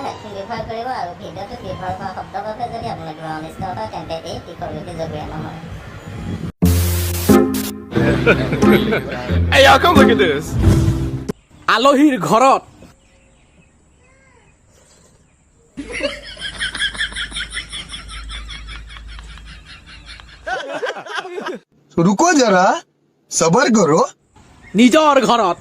Headphone ব্যৱহাৰ কৰিব আৰু ভিডিঅ'টো ব্যৱহাৰ কৰা শব্দভাৱে যদি আপোনাৰ কিবা অনিষ্ট হয় তেন্তে এই টিকৰলৈকে জগৰীয়া নহয়। Hey y'all, come look at this. আলহীৰ ঘৰত रुको जरा सबर करो নিজৰ ঘৰত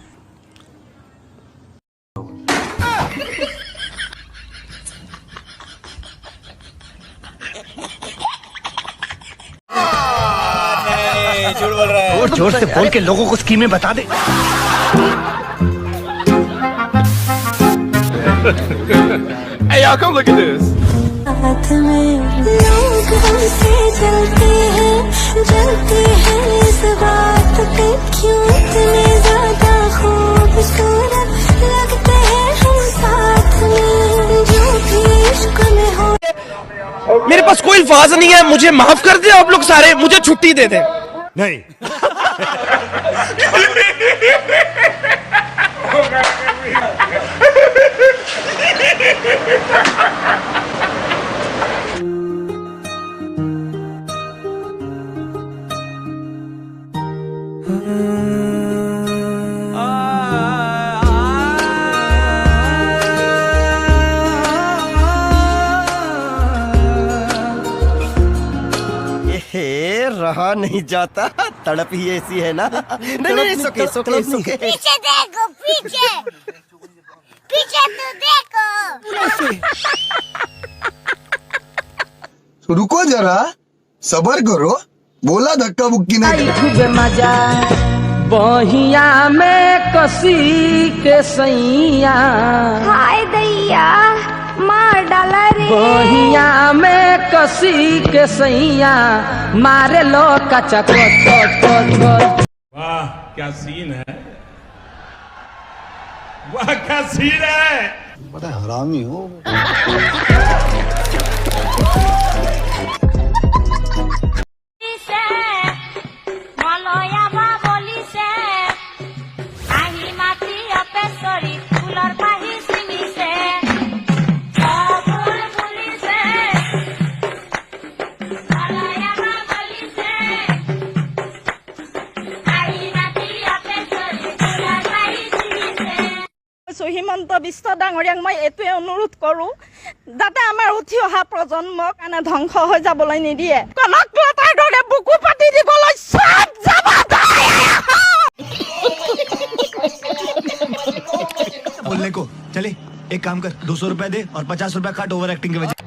जोर से बोल के लोगों को स्कीमें बता दे। Hey y'all, come look at this. साथ में लोग हमसे जलते हैं इस बात पे क्यों इतने ज्यादा खूबसूरत लगते हैं हम साथ में जो भी इश्क में हो। मेरे पास कोई अल्फाज नहीं है, मुझे माफ कर दे आप लोग सारे, मुझे छुट्टी दे दे। नहीं रहा नहीं जाता, तड़प ही ऐसी है ना। नहीं सुके सुके सुके। पीछे देखो, पीछे पीछे तो देखो। रुको जरा सबर करो बोला धक्का बुक्की नहीं खूबे मजा बहिया में कसी के सैया हाय दैया मार डाला रे। बहिया में कसी के सैया मारे लो कचा वाह क्या सीन है, वाह क्या सीन है। बड़ा हरामी हो। হিমন্ত বিশ্ব ডাঙৰীয়াক মই এইটোৱে অনুৰোধ কৰোঁ যাতে আমাৰ উঠি অহা প্ৰজন্মক এনে ধ্বংস হৈ যাবলৈ নিদিয়ে। কনক লতাৰ দৰে বুকু পাতি দিবলৈ সব যাব बोलने को चले एक काम कर, 200 रुपए दे और 50 रुपए काट ओवर एक्टिंग की वजह से।